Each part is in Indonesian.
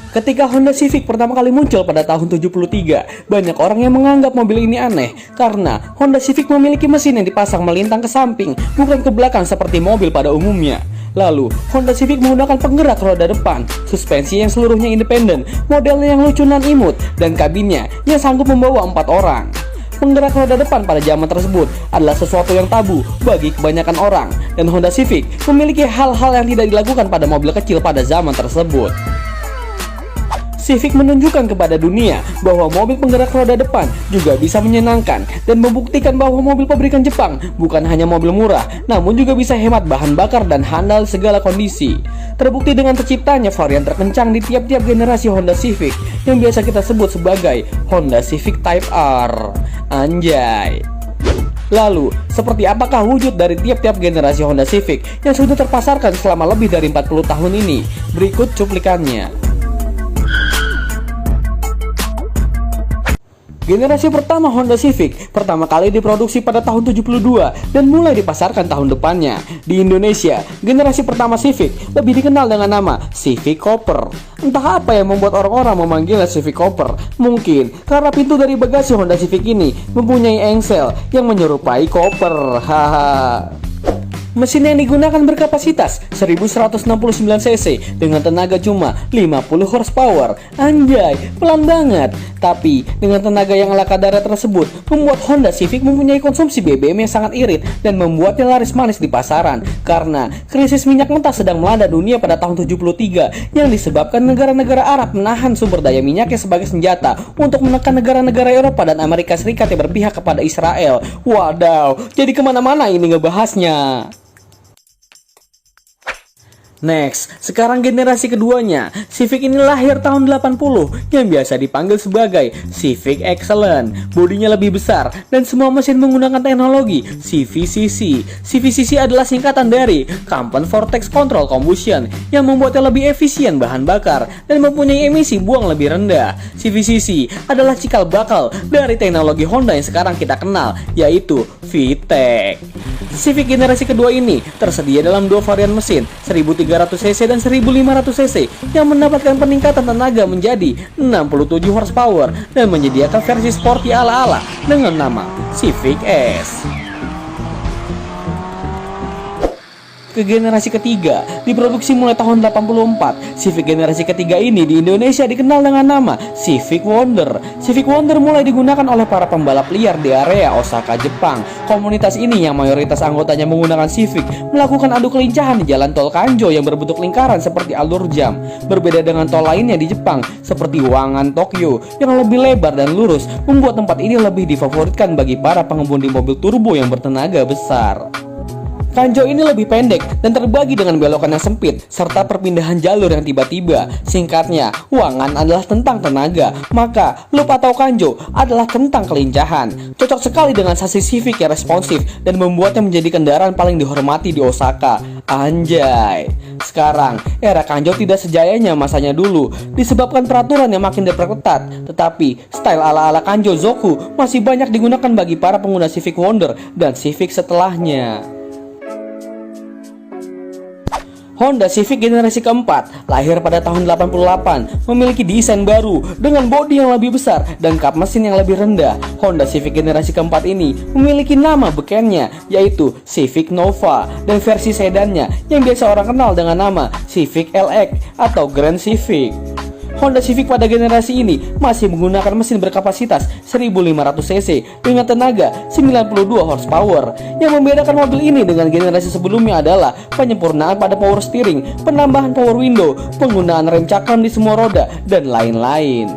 Ketika Honda Civic pertama kali muncul pada tahun 73, banyak orang yang menganggap mobil ini aneh karena Honda Civic memiliki mesin yang dipasang melintang ke samping, bukan ke belakang seperti mobil pada umumnya. Lalu, Honda Civic menggunakan penggerak roda depan, suspensi yang seluruhnya independen, modelnya yang lucu dan imut, dan kabinnya yang sanggup membawa 4 orang. Penggerak roda depan pada zaman tersebut adalah sesuatu yang tabu bagi kebanyakan orang, dan Honda Civic memiliki hal-hal yang tidak dilakukan pada mobil kecil pada zaman tersebut. Civic menunjukkan kepada dunia bahwa mobil penggerak roda depan juga bisa menyenangkan dan membuktikan bahwa mobil pabrikan Jepang bukan hanya mobil murah, namun juga bisa hemat bahan bakar dan handal segala kondisi. Terbukti dengan terciptanya varian terkencang di tiap-tiap generasi Honda Civic yang biasa kita sebut sebagai Honda Civic Type R. Anjay. Lalu, seperti apakah wujud dari tiap-tiap generasi Honda Civic yang sudah terpasarkan selama lebih dari 40 tahun ini? Berikut cuplikannya. Generasi pertama Honda Civic pertama kali diproduksi pada tahun 72 dan mulai dipasarkan tahun depannya. Di Indonesia, generasi pertama Civic lebih dikenal dengan nama Civic Cooper. Entah apa yang membuat orang-orang memanggilnya Civic Cooper. Mungkin karena pintu dari bagasi Honda Civic ini mempunyai engsel yang menyerupai Cooper. Haha. Mesin yang digunakan berkapasitas 1169 cc dengan tenaga cuma 50 horsepower. Anjay, pelan banget. Tapi dengan tenaga yang ala kadar tersebut membuat Honda Civic mempunyai konsumsi BBM yang sangat irit dan membuatnya laris manis di pasaran karena krisis minyak mentah sedang melanda dunia pada tahun 73 yang disebabkan negara-negara Arab menahan sumber daya minyaknya sebagai senjata untuk menekan negara-negara Eropa dan Amerika Serikat yang berpihak kepada Israel. Wadaw, jadi kemana-mana ini ngebahasnya. Next, sekarang generasi keduanya. Civic ini lahir tahun 80 yang biasa dipanggil sebagai Civic Excellent. Bodinya lebih besar dan semua mesin menggunakan teknologi CVCC. CVCC adalah singkatan dari Compound Vortex Control Combustion yang membuatnya lebih efisien bahan bakar dan mempunyai emisi buang lebih rendah. CVCC adalah cikal bakal dari teknologi Honda yang sekarang kita kenal, yaitu VTEC. Civic generasi kedua ini tersedia dalam dua varian mesin, 1300cc dan 1500cc, yang mendapatkan peningkatan tenaga menjadi 67 horsepower dan menyediakan versi sporty ala-ala dengan nama Civic S. Ke generasi ketiga, diproduksi mulai tahun 84. Civic generasi ketiga ini di Indonesia dikenal dengan nama Civic Wonder. Civic Wonder mulai digunakan oleh para pembalap liar di area Osaka, Jepang. Komunitas ini yang mayoritas anggotanya menggunakan Civic melakukan adu kelincahan di jalan tol Kanjo yang berbentuk lingkaran seperti alur jam. Berbeda dengan tol lainnya di Jepang seperti Wangan, Tokyo yang lebih lebar dan lurus, membuat tempat ini lebih difavoritkan bagi para pengemudi mobil turbo yang bertenaga besar. Kanjo ini lebih pendek dan terbagi dengan belokan yang sempit serta perpindahan jalur yang tiba-tiba. Singkatnya, Wangan adalah tentang tenaga, maka loop atau Kanjo adalah tentang kelincahan. Cocok sekali dengan sasis Civic yang responsif dan membuatnya menjadi kendaraan paling dihormati di Osaka. Anjay. Sekarang, era Kanjo tidak sejayanya masanya dulu disebabkan peraturan yang makin diperketat. Tetapi, style ala-ala Kanjo Zoku masih banyak digunakan bagi para pengguna Civic Wonder dan Civic setelahnya. Honda Civic generasi keempat lahir pada tahun 88, memiliki desain baru dengan bodi yang lebih besar dan kap mesin yang lebih rendah. Honda Civic generasi keempat ini memiliki nama bekennya, yaitu Civic Nova, dan versi sedannya yang biasa orang kenal dengan nama Civic LX atau Grand Civic. Honda Civic pada generasi ini masih menggunakan mesin berkapasitas 1500cc dengan tenaga 92 horsepower. Yang membedakan mobil ini dengan generasi sebelumnya adalah penyempurnaan pada power steering, penambahan power window, penggunaan rem cakram di semua roda, dan lain-lain.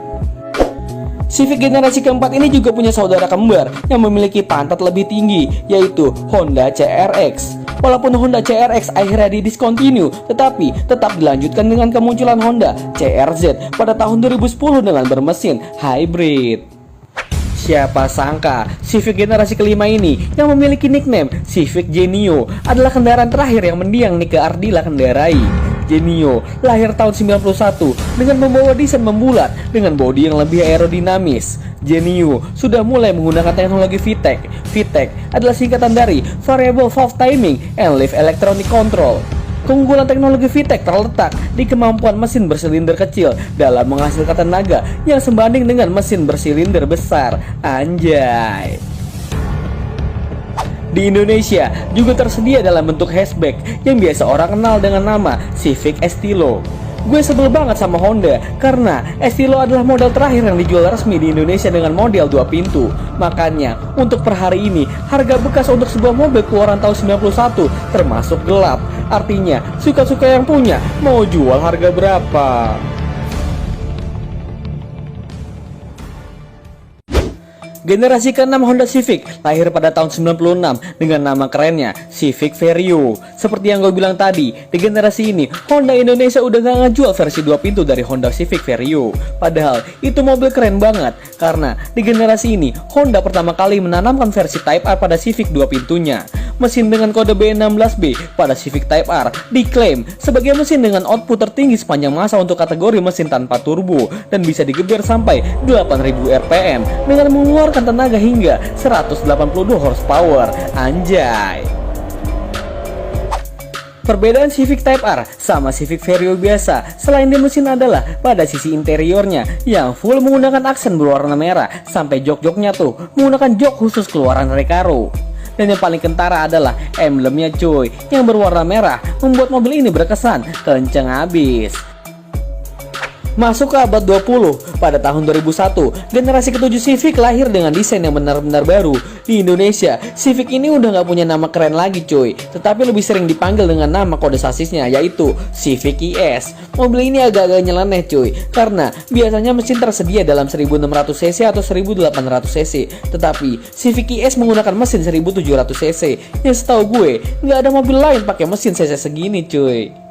Civic generasi keempat ini juga punya saudara kembar yang memiliki pantat lebih tinggi, yaitu Honda CRX. Walaupun Honda CRX akhirnya didiscontinue, tetapi tetap dilanjutkan dengan kemunculan Honda CRZ pada tahun 2010 dengan bermesin hybrid. Siapa sangka Civic generasi kelima ini yang memiliki nickname Civic Genio adalah kendaraan terakhir yang mendiang Nika Ardila kendarai. Genio lahir tahun 91 dengan membawa desain membulat dengan bodi yang lebih aerodinamis. Genio sudah mulai menggunakan teknologi VTEC. VTEC adalah singkatan dari Variable Valve Timing and Leaf Electronic Control. Keunggulan teknologi VTEC terletak di kemampuan mesin bersilinder kecil dalam menghasilkan tenaga yang sebanding dengan mesin bersilinder besar. Anjay. Di Indonesia juga tersedia dalam bentuk hatchback yang biasa orang kenal dengan nama Civic Estilo. Gue sebel banget sama Honda karena Estilo adalah model terakhir yang dijual resmi di Indonesia dengan model 2 pintu. Makanya untuk per hari ini harga bekas untuk sebuah mobil keluaran tahun 91 termasuk gelap. Artinya suka-suka yang punya mau jual harga berapa. Generasi ke-6 Honda Civic lahir pada tahun 96 dengan nama kerennya Civic Vario. Seperti yang gue bilang tadi, di generasi ini Honda Indonesia udah gak ngejual versi 2 pintu dari Honda Civic Vario. Padahal itu mobil keren banget karena di generasi ini Honda pertama kali menanamkan versi Type R pada Civic 2 pintunya. Mesin dengan kode B16B pada Civic Type R diklaim sebagai mesin dengan output tertinggi sepanjang masa untuk kategori mesin tanpa turbo dan bisa digeber sampai 8000 rpm dengan mengeluarkan tenaga hingga 182 horsepower. Anjay. Perbedaan Civic Type R sama Civic Vario biasa selain di mesin adalah pada sisi interiornya yang full menggunakan aksen berwarna merah sampai jok-joknya tuh menggunakan jok khusus keluaran Recaro. Dan yang paling kentara adalah emblemnya cuy yang berwarna merah membuat mobil ini berkesan kenceng abis. Masuk ke abad 20, pada tahun 2001, generasi ke-7 Civic lahir dengan desain yang benar-benar baru. Di Indonesia, Civic ini udah gak punya nama keren lagi cuy, tetapi lebih sering dipanggil dengan nama kode sasisnya yaitu Civic ES. Mobil ini agak-agak nyeleneh cuy, karena biasanya mesin tersedia dalam 1600cc atau 1800cc, tetapi Civic ES menggunakan mesin 1700cc, yang setahu gue gak ada mobil lain pakai mesin cc segini cuy.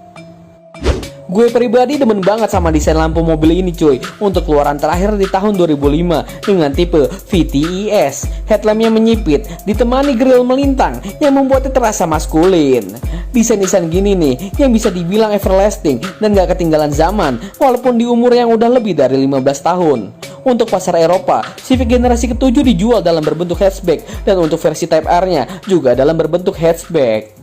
Gue pribadi demen banget sama desain lampu mobil ini cuy. Untuk keluaran terakhir di tahun 2005 dengan tipe VTES. Headlampnya menyipit ditemani grill melintang yang membuatnya terasa maskulin. Desain-desain gini nih yang bisa dibilang everlasting dan gak ketinggalan zaman walaupun di umur yang udah lebih dari 15 tahun. Untuk pasar Eropa, Civic generasi ke-7 dijual dalam berbentuk hatchback dan untuk versi Type R-nya juga dalam berbentuk hatchback.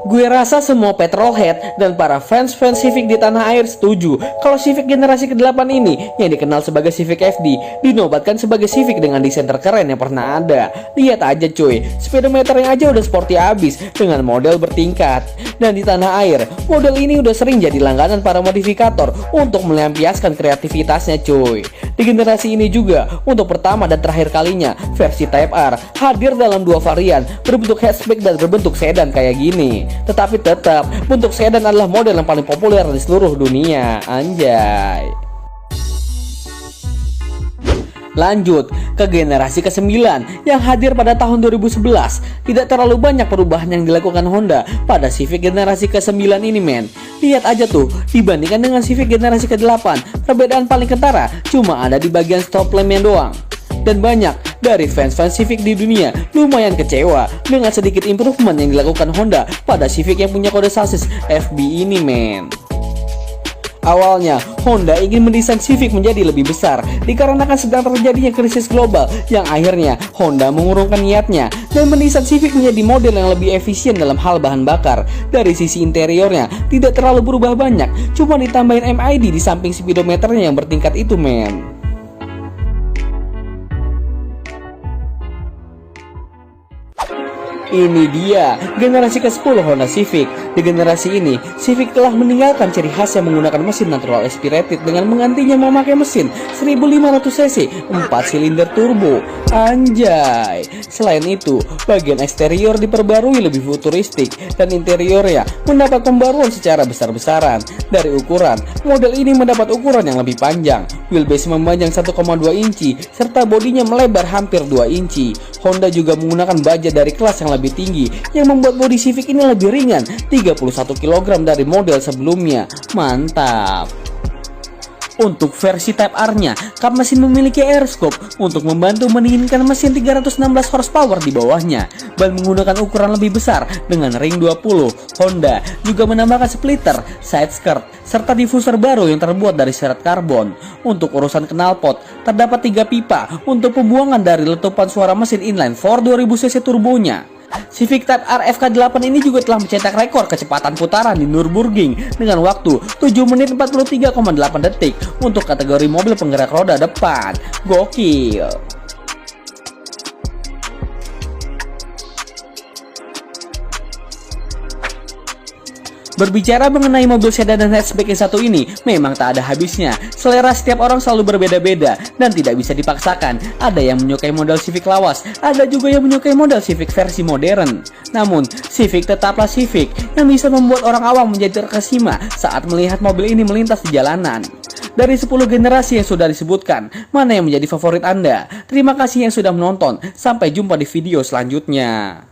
Gue rasa semua petrolhead dan para fans-fans Civic di tanah air setuju kalau Civic generasi ke-8 ini yang dikenal sebagai Civic FD dinobatkan sebagai Civic dengan desain terkeren yang pernah ada. Lihat aja cuy, speedometernya aja udah sporty abis dengan model bertingkat. Dan di tanah air, model ini udah sering jadi langganan para modifikator untuk melampiaskan kreativitasnya cuy. Di generasi ini juga, untuk pertama dan terakhir kalinya, versi Type R hadir dalam dua varian berbentuk hatchback dan berbentuk sedan kayak gini. Tetapi tetap, bentuk sedan adalah model yang paling populer di seluruh dunia. Anjay. Lanjut ke generasi ke-9 yang hadir pada tahun 2011. Tidak terlalu banyak perubahan yang dilakukan Honda pada Civic generasi ke-9 ini men. Lihat aja tuh, dibandingkan dengan Civic generasi ke-8, perbedaan paling kentara cuma ada di bagian stop lampnya doang. Dan banyak dari fans-fans Civic di dunia lumayan kecewa dengan sedikit improvement yang dilakukan Honda pada Civic yang punya kode sasis FB ini men. Awalnya, Honda ingin mendesain Civic menjadi lebih besar dikarenakan sedang terjadinya krisis global yang akhirnya Honda mengurungkan niatnya dan mendesain Civic menjadi model yang lebih efisien dalam hal bahan bakar. Dari sisi interiornya tidak terlalu berubah banyak, cuma ditambahin MID di samping speedometernya yang bertingkat itu men. Ini dia generasi ke-10 Honda Civic. Di generasi ini, Civic telah meninggalkan ciri khas yang menggunakan mesin natural aspirated dengan menggantinya memakai mesin 1500cc 4 silinder turbo. Anjay. Selain itu, bagian eksterior diperbarui lebih futuristik dan interiornya mendapat pembaruan secara besar-besaran. Dari ukuran, model ini mendapat ukuran yang lebih panjang, wheelbase memanjang 1,2 inci serta bodinya melebar hampir 2 inci. Honda juga menggunakan baja dari kelas yang lebih tinggi yang membuat bodi Civic ini lebih ringan 31 kg dari model sebelumnya. Mantap. Untuk versi Type R-nya, kap mesin memiliki air scope untuk membantu mendinginkan mesin 316 horsepower di bawahnya. Ban menggunakan ukuran lebih besar dengan ring 20. Honda juga menambahkan splitter, side skirt, serta diffuser baru yang terbuat dari serat karbon. Untuk urusan knalpot, terdapat 3 pipa untuk pembuangan dari letupan suara mesin inline 4 2000cc turbonya. Civic Type R FK8 ini juga telah mencetak rekor kecepatan putaran di Nürburgring dengan waktu 7 menit 43,8 detik untuk kategori mobil penggerak roda depan. Gokil. Berbicara mengenai mobil sedan dan hatchback yang satu ini, memang tak ada habisnya. Selera setiap orang selalu berbeda-beda dan tidak bisa dipaksakan. Ada yang menyukai model Civic lawas, ada juga yang menyukai model Civic versi modern. Namun, Civic tetaplah Civic yang bisa membuat orang awam menjadi terkesima saat melihat mobil ini melintas di jalanan. Dari 10 generasi yang sudah disebutkan, mana yang menjadi favorit Anda? Terima kasih yang sudah menonton. Sampai jumpa di video selanjutnya.